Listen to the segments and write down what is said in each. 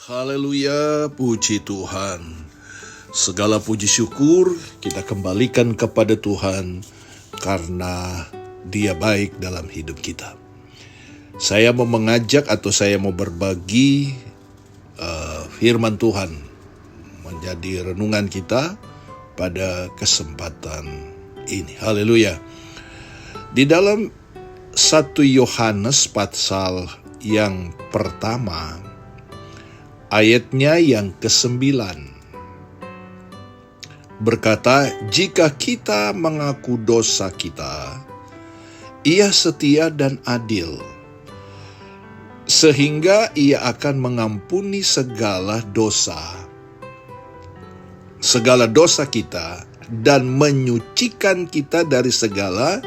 Haleluya, puji Tuhan. Segala puji syukur kita kembalikan kepada Tuhan karena Dia baik dalam hidup kita. Saya mau mengajak atau saya mau berbagi firman Tuhan menjadi renungan kita pada kesempatan ini. Haleluya. Di dalam 1 Yohanes pasal yang pertama, ayatnya yang ke-9 berkata, jika kita mengaku dosa kita, Ia setia dan adil, sehingga Ia akan mengampuni segala dosa kita dan menyucikan kita dari segala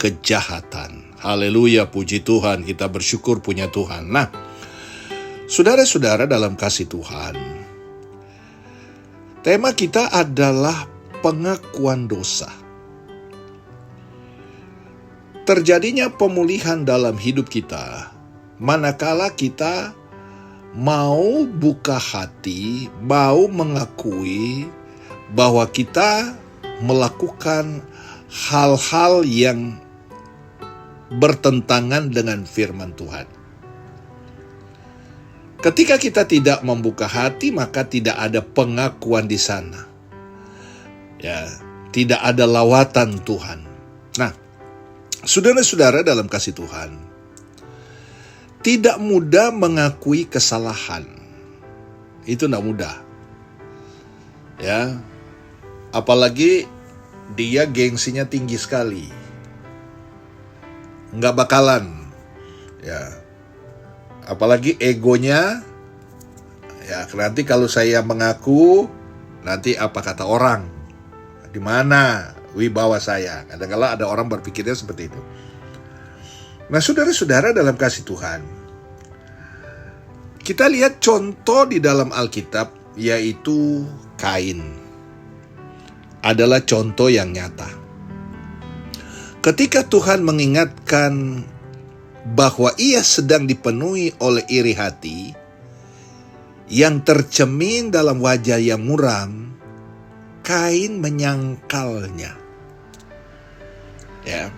kejahatan. Haleluya, puji Tuhan, kita bersyukur punya Tuhan. Nah, saudara-saudara dalam kasih Tuhan, tema kita adalah pengakuan dosa. Terjadinya pemulihan dalam hidup kita manakala kita mau buka hati, mau mengakui bahwa kita melakukan hal-hal yang bertentangan dengan firman Tuhan. Ketika kita tidak membuka hati, maka tidak ada pengakuan di sana. Ya, tidak ada lawatan Tuhan. Nah, saudara-saudara dalam kasih Tuhan, tidak mudah mengakui kesalahan. Itu tidak mudah. Ya, apalagi dia gengsinya tinggi sekali. Nggak bakalan. Ya, apalagi egonya, ya nanti kalau saya mengaku, nanti apa kata orang? Di mana wibawa saya? Kadang-kadang ada orang berpikirnya seperti itu. Nah, saudara-saudara dalam kasih Tuhan, kita lihat contoh di dalam Alkitab, yaitu Kain. Adalah contoh yang nyata. Ketika Tuhan mengingatkan bahwa ia sedang dipenuhi oleh iri hati yang tercermin dalam wajah yang muram, Kain menyangkalnya. Ya.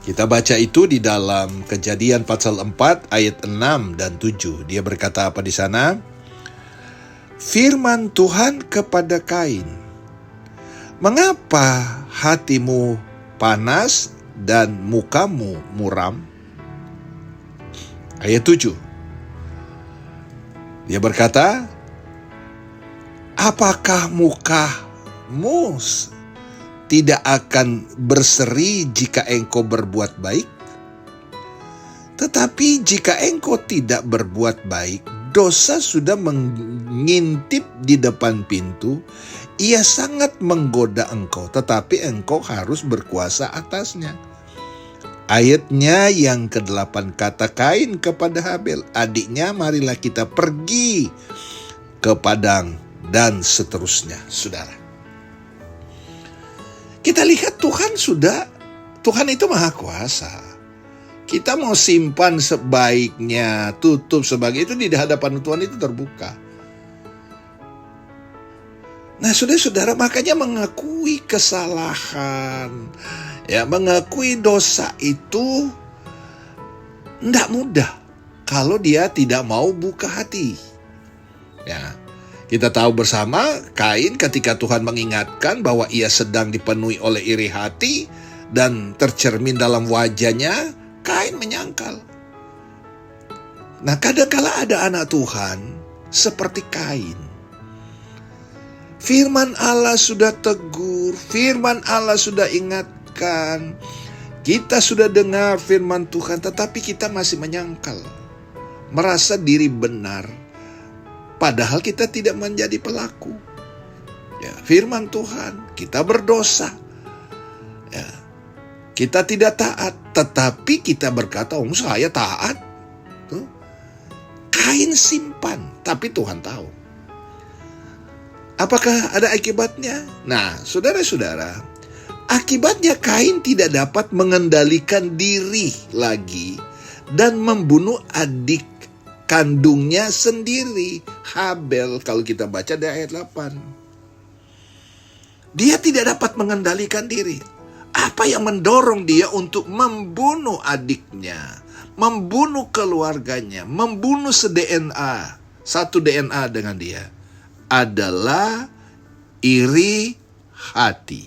Kita baca itu di dalam Kejadian pasal 4 ayat 6 dan 7. Dia berkata apa di sana? Firman Tuhan kepada Kain, mengapa hatimu panas dan mukamu muram? Ayat 7. Dia berkata, apakah mukamu tidak akan berseri jika engkau berbuat baik? Tetapi jika engkau tidak berbuat baik, dosa sudah mengintip di depan pintu. Ia sangat menggoda engkau, tetapi engkau harus berkuasa atasnya. Ayatnya yang ke-8, kata Kain kepada Habel, adiknya, marilah kita pergi ke padang, dan seterusnya. Saudara, kita lihat Tuhan itu maha kuasa. Kita mau simpan sebaiknya, tutup sebagai itu di hadapan Tuhan itu terbuka. Nah, saudara-saudara, makanya mengakui kesalahan, ya, mengakui dosa itu tidak mudah kalau dia tidak mau buka hati. Ya, kita tahu bersama Kain ketika Tuhan mengingatkan bahwa ia sedang dipenuhi oleh iri hati dan tercermin dalam wajahnya, Kain menyangkal. Nah, kadang-kala ada anak Tuhan seperti Kain. Firman Allah sudah tegur, firman Allah sudah ingatkan, kita sudah dengar firman Tuhan, tetapi kita masih menyangkal, merasa diri benar, padahal kita tidak menjadi pelaku. Ya, firman Tuhan, kita berdosa. Ya, kita tidak taat, tetapi kita berkata, saya taat. Tuh. Kain simpan, tapi Tuhan tahu. Apakah ada akibatnya? Nah, saudara-saudara, akibatnya Kain tidak dapat mengendalikan diri lagi dan membunuh adik kandungnya sendiri, Habel, kalau kita baca di ayat 8. Dia tidak dapat mengendalikan diri. Apa yang mendorong dia untuk membunuh adiknya, membunuh keluarganya, membunuh satu DNA dengan dia, adalah iri hati.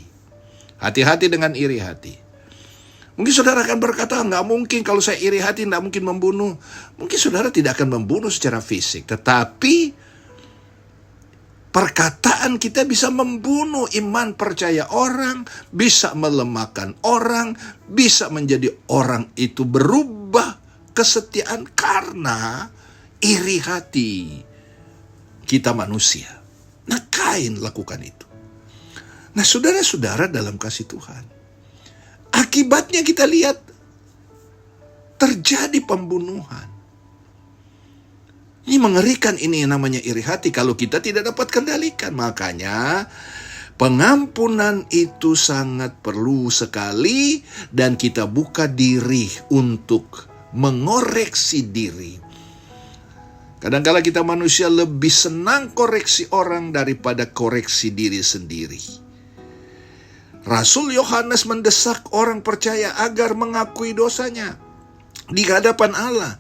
Hati-hati dengan iri hati. Mungkin saudara akan berkata, nggak mungkin, kalau saya iri hati nggak mungkin membunuh. Mungkin saudara tidak akan membunuh secara fisik, tetapi perkataan kita bisa membunuh iman percaya orang, bisa melemahkan orang, bisa menjadi orang itu berubah kesetiaan karena iri hati kita manusia. Nah, Kain lakukan itu. Nah, saudara-saudara dalam kasih Tuhan, akibatnya kita lihat terjadi pembunuhan. Ini mengerikan, ini yang namanya iri hati kalau kita tidak dapat kendalikan. Makanya pengampunan itu sangat perlu sekali, dan kita buka diri untuk mengoreksi diri. Kadang-kala kita manusia lebih senang koreksi orang daripada koreksi diri sendiri. Rasul Yohanes mendesak orang percaya agar mengakui dosanya di hadapan Allah.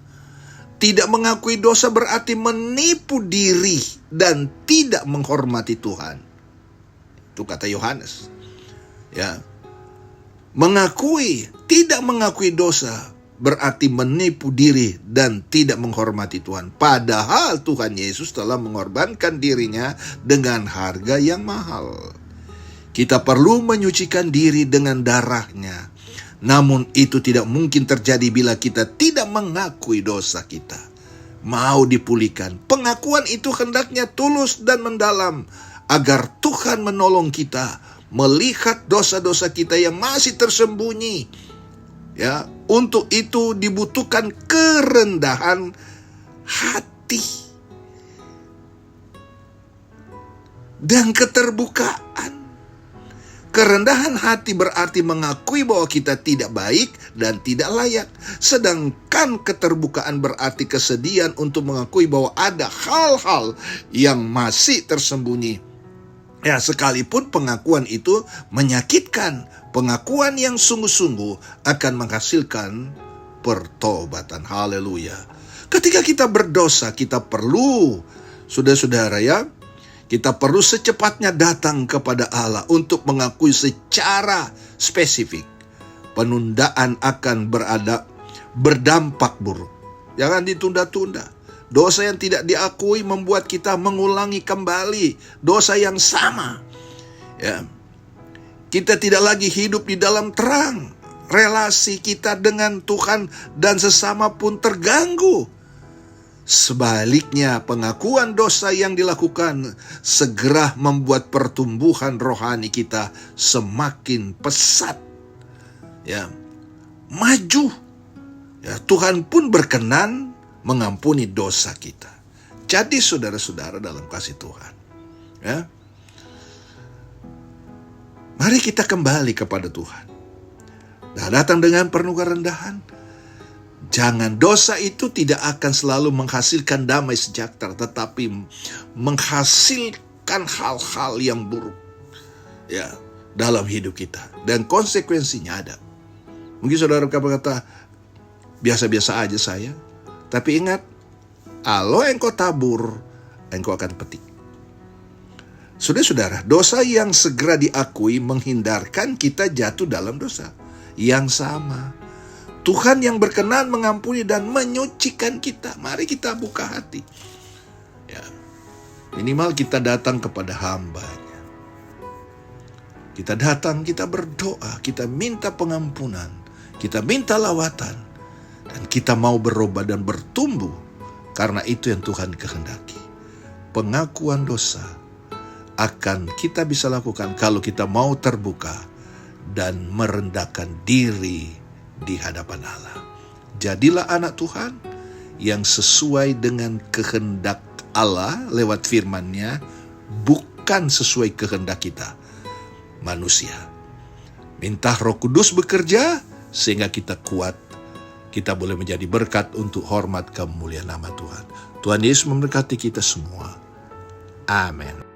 Tidak mengakui dosa berarti menipu diri dan tidak menghormati Tuhan. Itu kata Yohanes. Ya. Tidak mengakui dosa berarti menipu diri dan tidak menghormati Tuhan. Padahal Tuhan Yesus telah mengorbankan dirinya dengan harga yang mahal. Kita perlu menyucikan diri dengan darahnya. Namun itu tidak mungkin terjadi bila kita tidak mengakui dosa kita. Mau dipulihkan. Pengakuan itu hendaknya tulus dan mendalam, agar Tuhan menolong kita melihat dosa-dosa kita yang masih tersembunyi. Ya, untuk itu dibutuhkan kerendahan hati dan keterbukaan. Kerendahan hati berarti mengakui bahwa kita tidak baik dan tidak layak. Sedangkan keterbukaan berarti kesedihan untuk mengakui bahwa ada hal-hal yang masih tersembunyi. Ya, sekalipun pengakuan itu menyakitkan, pengakuan yang sungguh-sungguh akan menghasilkan pertobatan. Haleluya. Ketika kita berdosa, kita perlu, saudara-saudara ya, kita perlu secepatnya datang kepada Allah untuk mengakui secara spesifik. Penundaan akan berdampak buruk. Jangan ditunda-tunda. Dosa yang tidak diakui membuat kita mengulangi kembali dosa yang sama. Ya. Kita tidak lagi hidup di dalam terang. Relasi kita dengan Tuhan dan sesama pun terganggu. Sebaliknya, pengakuan dosa yang dilakukan segera membuat pertumbuhan rohani kita semakin pesat. Ya, maju. Ya, Tuhan pun berkenan mengampuni dosa kita. Jadi saudara-saudara dalam kasih Tuhan, ya, mari kita kembali kepada Tuhan. Nah, datang dengan penuh kerendahan. Jangan, dosa itu tidak akan selalu menghasilkan damai sejahtera, tetapi menghasilkan hal-hal yang buruk ya dalam hidup kita, dan konsekuensinya ada. Mungkin saudara berkata, biasa-biasa aja saya. Tapi ingat, kalau engkau tabur, engkau akan petik. Saudara-saudara, dosa yang segera diakui menghindarkan kita jatuh dalam dosa yang sama. Tuhan yang berkenan mengampuni dan menyucikan kita. Mari kita buka hati. Ya, minimal kita datang kepada hamba-Nya. Kita datang, kita berdoa, kita minta pengampunan, kita minta lawatan, dan kita mau berubah dan bertumbuh. Karena itu yang Tuhan kehendaki. Pengakuan dosa akan kita bisa lakukan kalau kita mau terbuka dan merendahkan diri di hadapan Allah. Jadilah anak Tuhan yang sesuai dengan kehendak Allah lewat firman-Nya, bukan sesuai kehendak kita manusia. Minta Roh Kudus bekerja sehingga kita kuat kita boleh menjadi berkat untuk hormat kemuliaan nama Tuhan. Tuhan Yesus memberkati kita semua. Amin.